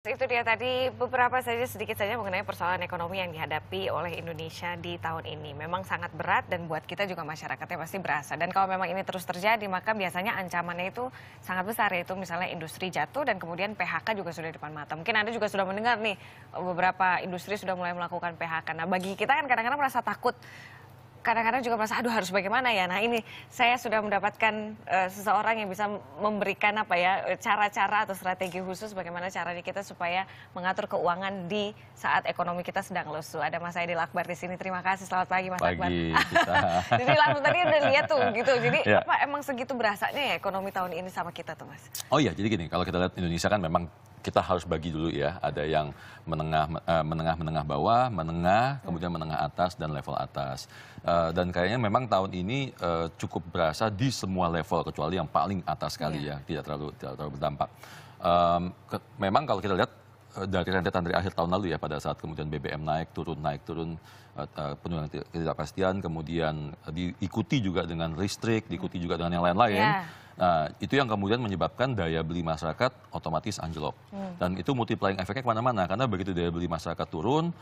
Itu dia tadi beberapa saja sedikit saja mengenai persoalan ekonomi yang dihadapi oleh Indonesia di tahun ini. Memang sangat berat dan buat kita juga masyarakatnya pasti berasa. Dan kalau memang ini terus terjadi maka biasanya ancamannya itu sangat besar, yaitu misalnya industri jatuh dan kemudian PHK juga sudah di depan mata. Mungkin Anda juga sudah mendengar nih beberapa industri sudah mulai melakukan PHK. Nah, bagi kita kan kadang-kadang merasa takut. Kadang-kadang juga merasa, aduh harus bagaimana ya. Nah ini saya sudah mendapatkan seseorang yang bisa memberikan apa ya cara-cara atau strategi khusus bagaimana caranya kita supaya mengatur keuangan di saat ekonomi kita sedang lesu. Ada Mas Aidil Akbar di sini. Terima kasih. Selamat pagi Mas Akbar. Pagi kita. Jadi langsung tadi udah lihat tuh gitu. Jadi apa emang segitu berasanya ya ekonomi tahun ini sama kita tuh Mas? Oh iya, jadi gini, kalau kita lihat Indonesia kan memang kita harus bagi dulu ya, ada yang menengah bawah, menengah, kemudian menengah atas dan level atas. Dan kayaknya memang tahun ini cukup berasa di semua level kecuali yang paling atas sekali ya, tidak terlalu berdampak. Memang kalau kita lihat dari rentetan dari akhir tahun lalu ya, pada saat kemudian BBM naik turun, penurunan ketidakpastian, kemudian diikuti juga dengan listrik, diikuti juga dengan yang lain-lain. Nah, itu yang kemudian menyebabkan daya beli masyarakat otomatis anjlok. Dan itu multiplying efeknya kemana-mana, karena begitu daya beli masyarakat turun,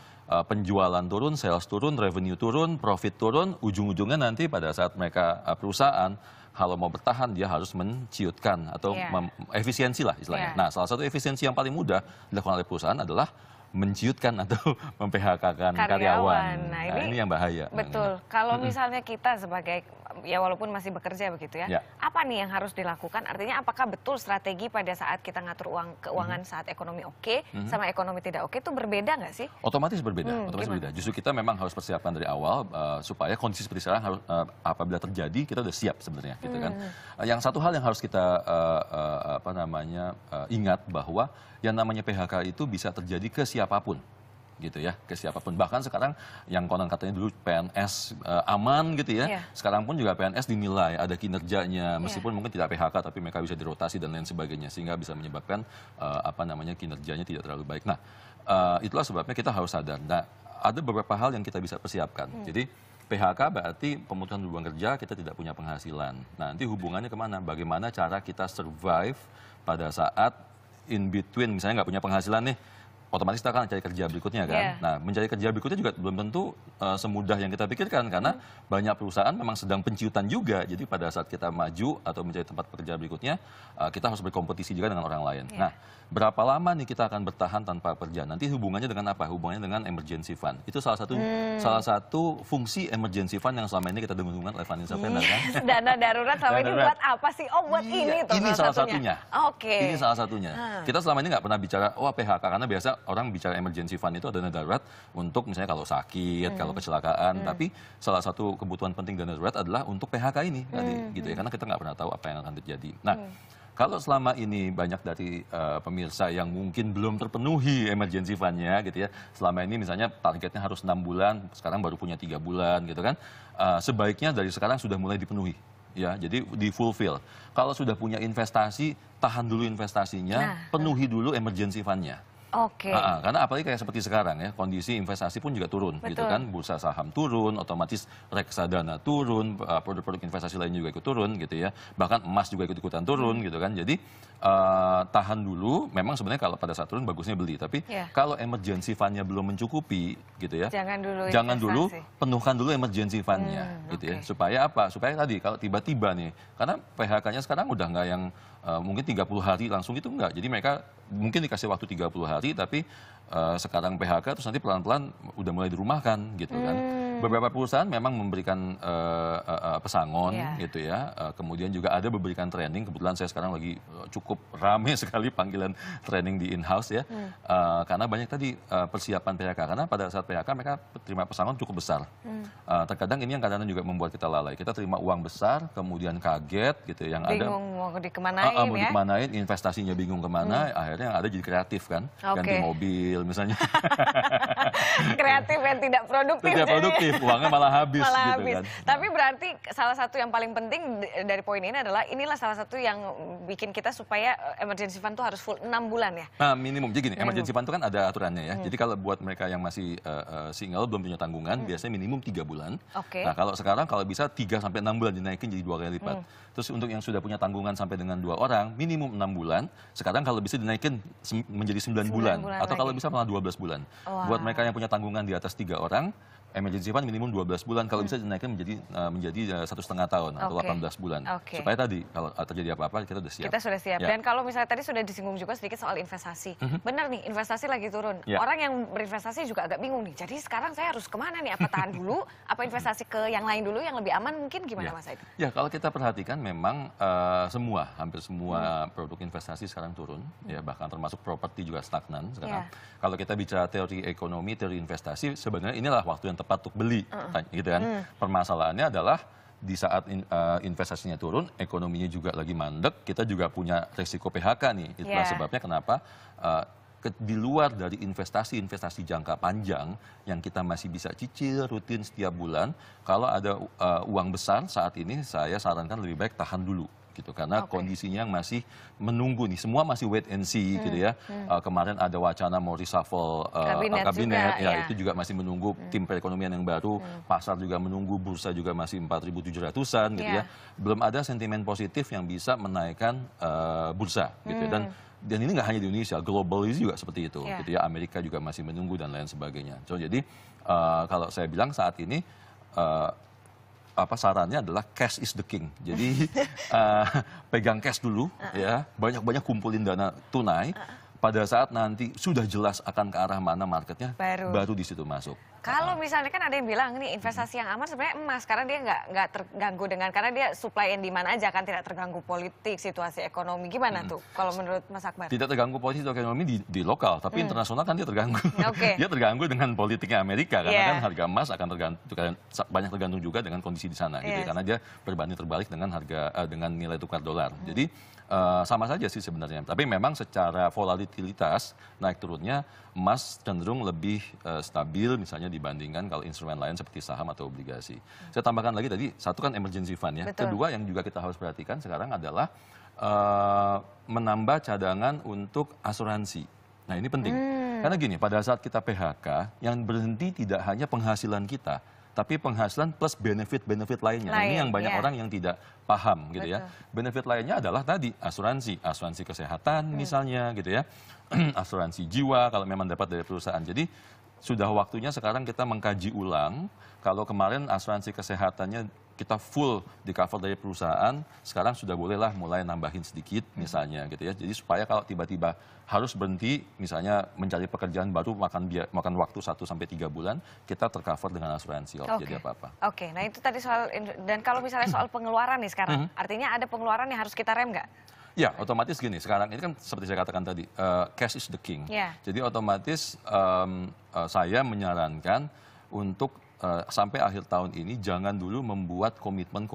penjualan turun, sales turun, revenue turun, profit turun, ujung-ujungnya nanti pada saat mereka perusahaan, kalau mau bertahan dia harus menciutkan atau efisiensi lah istilahnya. Nah, salah satu efisiensi yang paling mudah dilakukan oleh perusahaan adalah menciutkan atau mem-PHK-kan karyawan. Nah, ini yang bahaya. Betul. Kalau misalnya kita sebagai, ya walaupun masih bekerja begitu ya, apa nih yang harus dilakukan? Artinya apakah betul strategi pada saat kita ngatur keuangan saat ekonomi oke sama ekonomi tidak oke itu berbeda nggak sih? Otomatis berbeda. Justru kita memang harus persiapkan dari awal supaya kondisi seperti sekarang harus, apabila terjadi kita udah siap sebenarnya, gitu kan. Yang satu hal yang harus kita ingat bahwa yang namanya PHK itu bisa terjadi ke siapapun, gitu ya, ke siapapun. Bahkan sekarang yang konon katanya dulu PNS aman gitu ya, sekarang pun juga PNS dinilai ada kinerjanya, meskipun mungkin tidak PHK tapi mereka bisa dirotasi dan lain sebagainya, sehingga bisa menyebabkan kinerjanya tidak terlalu baik. Nah, itulah sebabnya kita harus sadar. Nah, ada beberapa hal yang kita bisa persiapkan. Jadi PHK berarti pemutusan hubungan kerja, kita tidak punya penghasilan. Nah, nanti hubungannya kemana? Bagaimana cara kita survive pada saat in between, misalnya nggak punya penghasilan nih, otomatis kita akan cari kerja berikutnya kan. Nah, mencari kerja berikutnya juga belum tentu semudah yang kita pikirkan, karena banyak perusahaan memang sedang penciutan juga. Jadi pada saat kita maju atau mencari tempat pekerjaan berikutnya, kita harus berkompetisi juga dengan orang lain. Nah, berapa lama nih kita akan bertahan tanpa kerja? Nanti hubungannya dengan apa? Hubungannya dengan emergency fund. Itu salah satu fungsi emergency fund yang selama ini kita dengar oleh Vanessa Fender kan. Dana darurat selama ini buat apa sih? Oh, buat ini tuh. Ini salah satunya. Oke. Ini salah satunya. Kita selama ini nggak pernah bicara PHK, karena biasa orang bicara emergency fund itu dana darurat untuk misalnya kalau sakit, kalau kecelakaan. Tapi salah satu kebutuhan penting dana darurat adalah untuk PHK ini tadi, gitu ya. Karena kita nggak pernah tahu apa yang akan terjadi. Nah, kalau selama ini banyak dari pemirsa yang mungkin belum terpenuhi emergency fund-nya gitu ya. Selama ini misalnya targetnya harus 6 bulan, sekarang baru punya 3 bulan gitu kan. Sebaiknya dari sekarang sudah mulai dipenuhi. Ya, jadi di fulfill. Kalau sudah punya investasi, tahan dulu investasinya, penuhi dulu emergency fund-nya. Oke. Karena apalagi kayak seperti sekarang ya, kondisi investasi pun juga turun, gitu kan. Bursa saham turun, otomatis reksadana turun, produk-produk investasi lain juga ikut turun, gitu ya. Bahkan emas juga ikut-ikutan turun, gitu kan. Jadi tahan dulu. Memang sebenarnya kalau pada saat turun bagusnya beli, tapi kalau emergency fund-nya belum mencukupi, gitu ya. Jangan dulu penuhkan dulu emergency fund-nya, gitu ya. Supaya apa? Supaya tadi kalau tiba-tiba nih, karena PHK-nya sekarang udah nggak yang mungkin 30 hari langsung itu enggak. Jadi mereka mungkin dikasih waktu 30 hari, tapi sekarang PHK terus nanti pelan-pelan udah mulai dirumahkan gitu kan. Beberapa perusahaan memang memberikan pesangon gitu ya. Kemudian juga ada memberikan training. Kebetulan saya sekarang lagi cukup rame sekali panggilan training di in-house ya. Karena banyak tadi persiapan PHK. Karena pada saat PHK mereka terima pesangon cukup besar. Terkadang ini yang kadang-kadang juga membuat kita lalai. Kita terima uang besar, kemudian kaget gitu. Yang bingung mau dikemanain mau dikemanain, investasinya bingung kemana, akhirnya yang ada jadi kreatif kan. Ganti mobil misalnya. Kreatif dan tidak produktif. Tidak produktif, uangnya malah habis. Malah gitu habis. kan. Tapi berarti salah satu yang paling penting dari poin ini adalah inilah salah satu yang bikin kita supaya emergency fund tuh harus full 6 bulan ya. Nah, minimum. Jadi gini, emergency fund itu kan ada aturannya ya. Jadi kalau buat mereka yang masih single, belum punya tanggungan, biasanya minimum 3 bulan. Oke. Nah, kalau sekarang kalau bisa 3 sampai 6 bulan dinaikin jadi 2 kali lipat. Terus untuk yang sudah punya tanggungan sampai dengan 2 orang, minimum 6 bulan. Sekarang kalau bisa dinaikin menjadi 9 bulan. Atau kalau bisa malah 12 bulan. Wow. Buat mereka yang punya tanggungan di atas 3 orang, emergency fund minimum 12 bulan, kalau bisa dinaikkan menjadi 1,5 tahun atau 18 bulan. Supaya tadi kalau terjadi apa-apa kita udah siap. Kita sudah siap. Ya. Dan kalau misalnya tadi sudah disinggung juga sedikit soal investasi. Benar nih, investasi lagi turun. Ya. Orang yang berinvestasi juga agak bingung nih. Jadi sekarang saya harus kemana nih? Apa tahan dulu? Apa investasi ke yang lain dulu yang lebih aman mungkin? Gimana Mas Aidil? Ya, kalau kita perhatikan memang hampir semua produk investasi sekarang turun. Ya, bahkan termasuk properti juga stagnan sekarang. Kalau kita bicara teori ekonomi, teori investasi, sebenarnya inilah waktu yang tepat untuk beli. Gitu kan. Permasalahannya adalah di saat investasinya turun, ekonominya juga lagi mandek, kita juga punya resiko PHK nih. Itulah sebabnya kenapa di luar dari investasi jangka panjang yang kita masih bisa cicil rutin setiap bulan, kalau ada uang besar saat ini saya sarankan lebih baik tahan dulu. Gitu, karena kondisinya masih menunggu nih, semua masih wait and see gitu ya. Kemarin ada wacana mau reshuffle kabinet, ya itu juga masih menunggu tim perekonomian yang baru, pasar juga menunggu, bursa juga masih 4.700-an gitu ya. Belum ada sentimen positif yang bisa menaikkan bursa gitu ya. Dan ini nggak hanya di Indonesia, global juga seperti itu gitu ya. Amerika juga masih menunggu dan lain sebagainya. So, jadi kalau saya bilang saat ini sarannya adalah cash is the king. Jadi pegang cash dulu, ya, banyak-banyak kumpulin dana tunai. Pada saat nanti sudah jelas akan ke arah mana marketnya, baru di situ masuk. Kalau misalnya kan ada yang bilang nih investasi yang aman sebenarnya emas karena dia nggak terganggu karena dia supply and demand aja kan, tidak terganggu politik, situasi ekonomi. Gimana tuh kalau menurut Mas Akbar? Tidak terganggu politik atau ekonomi di lokal, tapi internasional kan dia terganggu. Dia terganggu dengan politiknya Amerika karena kan harga emas akan banyak tergantung juga dengan kondisi di sana gitu ya, karena dia berbanding terbalik dengan dengan nilai tukar dolar. Jadi sama saja sih sebenarnya. Tapi memang secara volatilitas naik turunnya emas cenderung lebih stabil misalnya dibandingkan kalau instrumen lain seperti saham atau obligasi. Saya tambahkan lagi tadi, satu kan emergency fund ya. Kedua yang juga kita harus perhatikan sekarang adalah menambah cadangan untuk asuransi. Nah ini penting. Karena gini, pada saat kita PHK, yang berhenti tidak hanya penghasilan kita, tapi penghasilan plus benefit-benefit lainnya. Ini yang banyak orang yang tidak paham gitu ya. Benefit lainnya adalah tadi asuransi kesehatan misalnya gitu ya. Asuransi jiwa kalau memang dapat dari perusahaan. Jadi sudah waktunya sekarang kita mengkaji ulang. Kalau kemarin asuransi kesehatannya kita full di cover dari perusahaan, sekarang sudah bolehlah mulai nambahin sedikit misalnya gitu ya. Jadi supaya kalau tiba-tiba harus berhenti misalnya mencari pekerjaan baru makan waktu 1 sampai 3 bulan, kita tercover dengan asuransi kalau jadi apa-apa. Oke, nah itu tadi soal, dan kalau misalnya soal pengeluaran nih sekarang, artinya ada pengeluaran yang harus kita rem nggak? Ya, otomatis gini, sekarang ini kan seperti saya katakan tadi, cash is the king. Jadi otomatis saya menyarankan untuk sampai akhir tahun ini jangan dulu membuat komitmen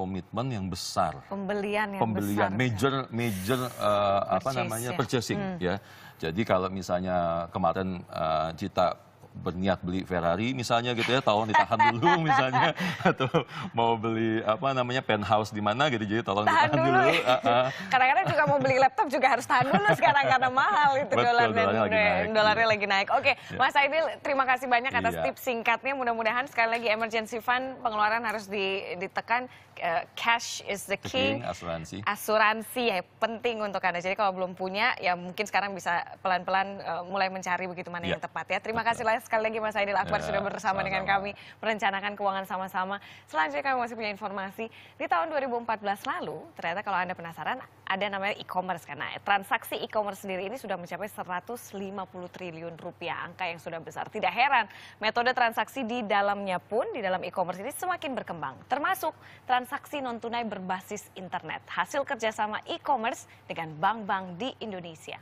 yang besar. Pembelian besar. Major purchasing ya. Jadi kalau misalnya kemarin Cita berniat beli Ferrari misalnya gitu ya, tolong ditahan dulu misalnya, atau mau beli penthouse di mana gitu, jadi tolong ditahan dulu. Kadang-kadang juga mau beli laptop juga harus tahan dulu sekarang karena mahal itu dolarnya lagi naik. Oke, Mas Aidil, terima kasih banyak atas tips singkatnya. Mudah-mudahan sekali lagi emergency fund pengeluaran harus ditekan. Cash is the king. Asuransi ya penting untuk Anda. Jadi kalau belum punya ya mungkin sekarang bisa pelan-pelan mulai mencari begitu mana yang tepat ya. Terima kasih sekali lagi Mas Aidil Akbar sudah bersama dengan kami merencanakan keuangan sama-sama. Selanjutnya kami masih punya informasi. Di tahun 2014 lalu, ternyata kalau Anda penasaran, ada namanya e-commerce. Karena transaksi e-commerce sendiri ini sudah mencapai 150 triliun rupiah. Angka yang sudah besar. Tidak heran, metode transaksi di dalamnya pun, di dalam e-commerce ini semakin berkembang. Termasuk transaksi non-tunai berbasis internet. Hasil kerjasama e-commerce dengan bank-bank di Indonesia.